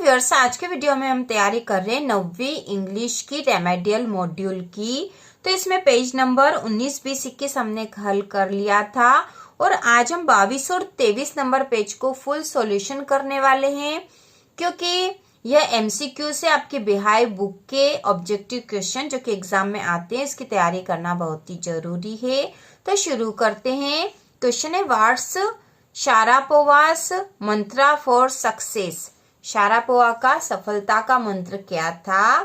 Viewers, आज के video में हम तैयारी कर रहे हैं 9वीं इंग्लिश की रेमेडियल मॉड्यूल की। तो इसमें पेज नंबर 19, 20, 21 हमने हल कर लिया था और आज हम 22 और 23 नंबर पेज को फुल सॉल्यूशन करने वाले हैं, क्योंकि यह एमसीक्यू से आपके बिहाइव बुक के ऑब्जेक्टिव क्वेश्चन जो कि एग्जाम में आते हैं, इसकी तैयारी करना बहुत ही जरूरी है। तो शुरू करते हैं। क्वेश्चन है, what's Sharapova's mantra for success. Sharapova का सफलता का मंत्र क्या था?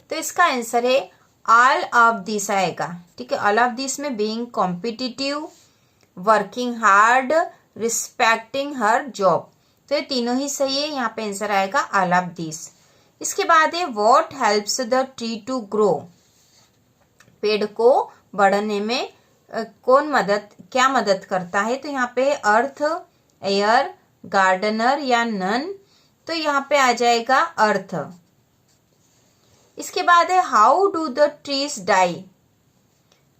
तो इसका आंसर है ऑल ऑफ दिस आएगा। ठीक है, ऑल ऑफ दिस में being competitive, working hard, respecting हर जॉब। तो ये तीनों ही सही है, यहाँ पे आंसर आएगा ऑल ऑफ दिस। इसके बाद है what helps the tree to grow. पेड़ को बढ़ने में क्या मदद करता है? तो यहाँ पे अर्थ, एयर, गार्डनर या नन। तो यहाँ पे आ जाएगा अर्थ। इसके बाद है how do the trees die.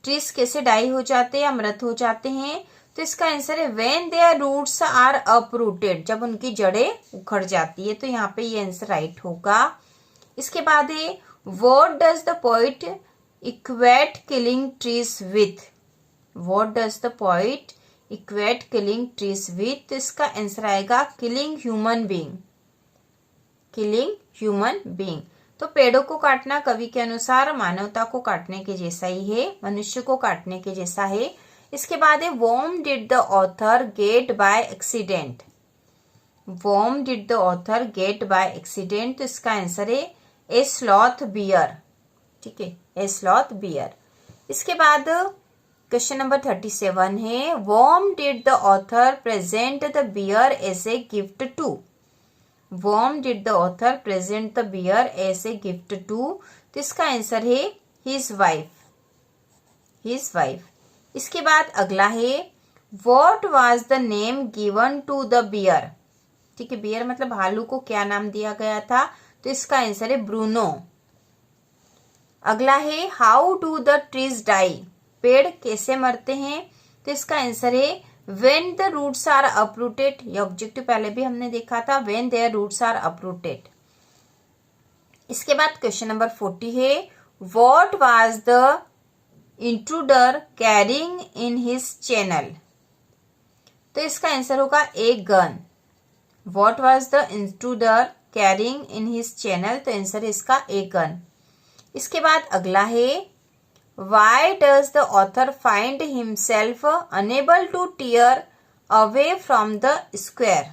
Trees कैसे डाई हो जाते हैं या मृत हो जाते हैं? तो इसका आंसर है when their roots are uprooted, जब उनकी जड़ें उखड़ जाती है। तो यहाँ पे ये आंसर राइट होगा। इसके बाद है what does the poet equate killing trees with. What does the poet equate killing trees with. तो इसका आंसर आएगा killing human being. Killing human being. तो पेड़ों को काटना कवि के अनुसार मानवता को काटने के जैसा ही है, मनुष्य को काटने के जैसा है। इसके बाद है whom did the author get by accident. Whom did the author get by accident. तो इसका आंसर है ए स्लॉथ बियर। ठीक है, ए स्लॉथ बियर। इसके बाद क्वेश्चन नंबर 37 है whom did the author present the bear as a gift to. Whom did the author present the bear as a gift to. तो इसका आंसर है हिज वाइफ। His wife. इसके बाद अगला है what was the name given to the bear. ठीक है, beer मतलब भालू को क्या नाम दिया गया था? तो इसका आंसर है ब्रूनो। अगला है how do the trees die. पेड़ कैसे मरते हैं? तो इसका आंसर है when the roots are uprooted। ये ऑब्जेक्टिव पहले भी हमने देखा था, when their roots are uprooted। इसके बाद क्वेश्चन नंबर 40 है what was the intruder carrying in his channel। तो इसका आंसर होगा a gun. what was the intruder carrying in his channel। तो आंसर है इसका ए गन। इसके बाद अगला है Why does the author find himself unable to tear away from the square?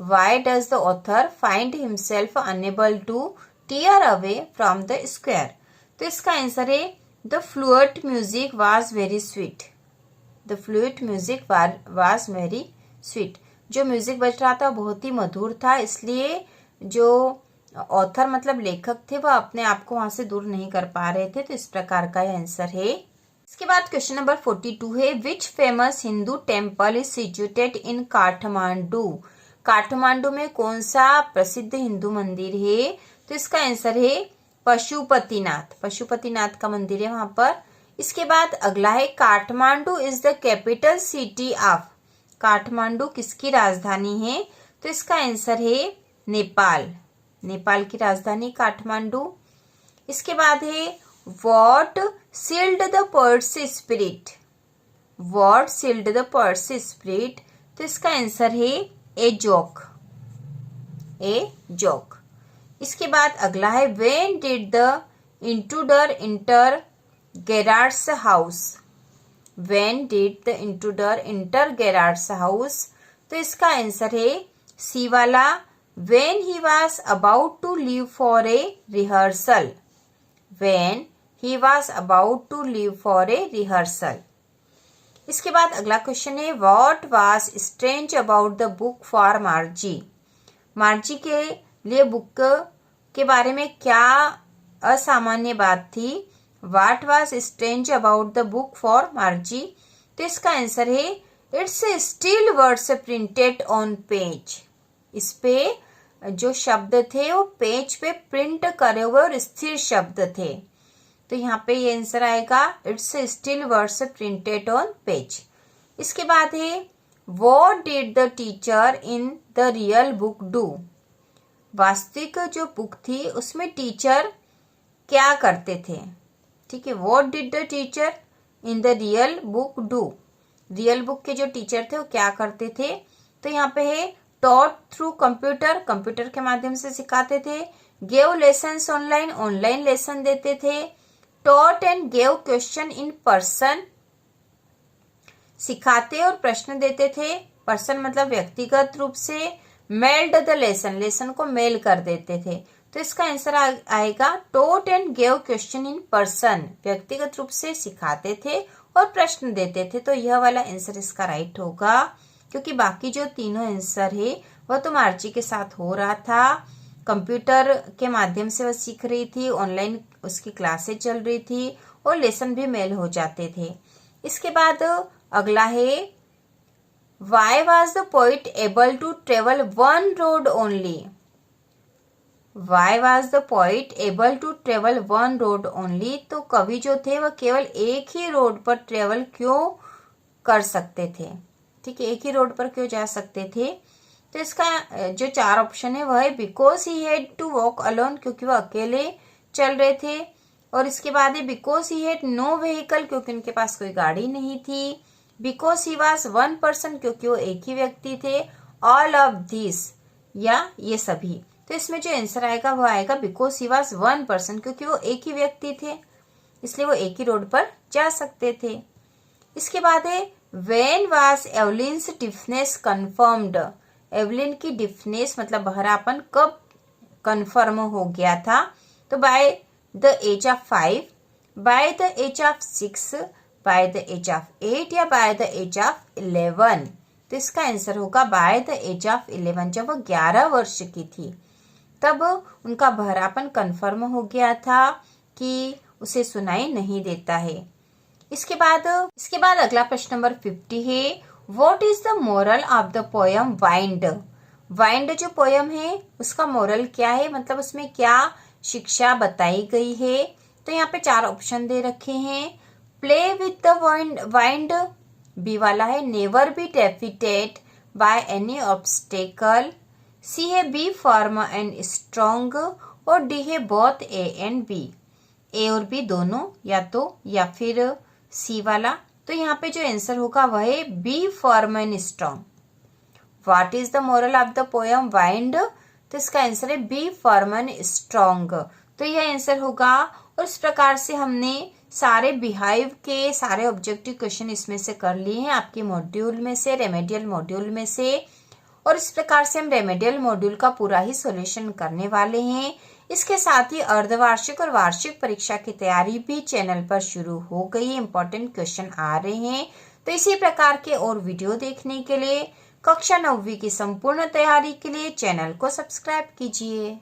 Why does the author find himself unable to tear away from the square? तो इसका answer है The flute music was very sweet। The flute music was very sweet। जो music बज रहा था बहुत ही मधुर था, इसलिए जो ऑथर मतलब लेखक थे वह अपने आप को वहां से दूर नहीं कर पा रहे थे। तो इस प्रकार का यह आंसर है। इसके बाद क्वेश्चन नंबर 42 है which famous Hindu temple is situated in Kathmandu. Kathmandu में कौन सा प्रसिद्ध हिंदू मंदिर है? तो इसका आंसर है पशुपतिनाथ। पशुपतिनाथ का मंदिर है वहां पर। इसके बाद अगला है Kathmandu is the capital city of. Kathmandu किसकी राजधानी है? तो इसका आंसर है नेपाल। नेपाल की राजधानी काठमांडू। इसके बाद है what sealed the poet's spirit. What sealed the poet's spirit. तो इसका आंसर है ए जोक। A joke. इसके बाद अगला है when did the intruder inter गेरार्ड्स house. When did the intruder inter गेरार्ड्स house. तो इसका आंसर है सी वाला when he was about to leave for a rehearsal। when he was about to leave for a rehearsal। इसके बाद अगला question है what was strange about the book for मार्जी। मार्जी के लिए बुक के बारे में क्या असामान्य बात थी? what was strange about the book for मार्जी। तो इसका आंसर है it's still words printed on page। इस पे जो शब्द थे वो पेज पे प्रिंट करे हुए और स्थिर शब्द थे। तो यहाँ पे ये आंसर आएगा it's still words printed on page. इसके बाद है what did the teacher in the real book do. वास्तविक जो बुक थी उसमें टीचर क्या करते थे। ठीक है, what did the teacher in the real book do. Real book के जो टीचर थे वो क्या करते थे, तो यहाँ पे है टॉट थ्रू कंप्यूटर, कंप्यूटर के माध्यम से सिखाते थे। Gave lessons online, online lesson देते थे। Taught and gave question in person, सिखाते और प्रश्न देते थे। पर्सन मतलब व्यक्तिगत रूप से। मेल्ड द लेसन, लेसन को मेल कर देते थे। तो इसका आंसर आएगा taught and gave question in person, व्यक्तिगत रूप से सिखाते थे और प्रश्न देते थे। तो यह वाला आंसर इसका राइट होगा, क्योंकि बाकी जो तीनों आंसर है वह तो मार्ची के साथ हो रहा था। कंप्यूटर के माध्यम से वह सीख रही थी, ऑनलाइन उसकी क्लासेस चल रही थी और लेसन भी मेल हो जाते थे। इसके बाद अगला है Why was the poet able to travel one road only? Why was the poet able to travel one road only? तो कवि जो थे वह केवल एक ही रोड पर ट्रेवल क्यों कर सकते थे। ठीक है, एक ही रोड पर क्यों जा सकते थे। तो इसका जो 4 ऑप्शन है वह है because he had to walk alone, क्योंकि वह अकेले चल रहे थे। और इसके बाद है because he had no vehicle, क्योंकि उनके पास कोई गाड़ी नहीं थी। Because he was one person, क्योंकि वो एक ही व्यक्ति थे। ऑल ऑफ दिस, या ये सभी। तो इसमें जो आंसर आएगा वो आएगा because he was one person, क्योंकि वो एक ही व्यक्ति थे इसलिए वो एक ही रोड पर जा सकते थे। इसके बाद है when was Evelyn's deafness confirmed. Evelyn की डिफनेस मतलब बहरापन कब कंफर्म हो गया था, तो by the age of 5, by the age of 6, by the age of 8 या बाय द एज ऑफ 11। तो इसका आंसर होगा बाय द एज ऑफ 11। जब वो 11 वर्ष की थी तब उनका बहरापन कंफर्म हो गया था कि उसे सुनाई नहीं देता है। इसके बाद अगला प्रश्न नंबर 50 है what is the moral of the poem wind. Wind जो पोयम है उसका मोरल क्या है, मतलब उसमें क्या शिक्षा बताई गई है। तो यहाँ पे 4 ऑप्शन दे रखे हैं। Play with the wind, B वाला है never be defeated by any obstacle, C है बी फर्म एंड स्ट्रॉन्ग, और डी है both A and B, A और बी दोनों या फिर सी वाला। तो यहाँ पे जो आंसर होगा वह है be firm and strong. What is the moral of the poem wind, तो इसका आंसर है बी फर्म एंड स्ट्रॉन्ग। तो यह आंसर होगा। और इस प्रकार से हमने सारे बिहाइव के सारे ऑब्जेक्टिव क्वेश्चन इसमें से कर लिए हैं आपके मॉड्यूल में से, रेमेडियल मॉड्यूल में से। और इस प्रकार से हम रेमेडियल मॉड्यूल का पूरा ही सॉल्यूशन करने वाले हैं। इसके साथ ही अर्धवार्षिक और वार्षिक परीक्षा की तैयारी भी चैनल पर शुरू हो गई है, इंपॉर्टेंट क्वेश्चन आ रहे हैं। तो इसी प्रकार के और वीडियो देखने के लिए कक्षा 9वीं की संपूर्ण तैयारी के लिए चैनल को सब्सक्राइब कीजिए।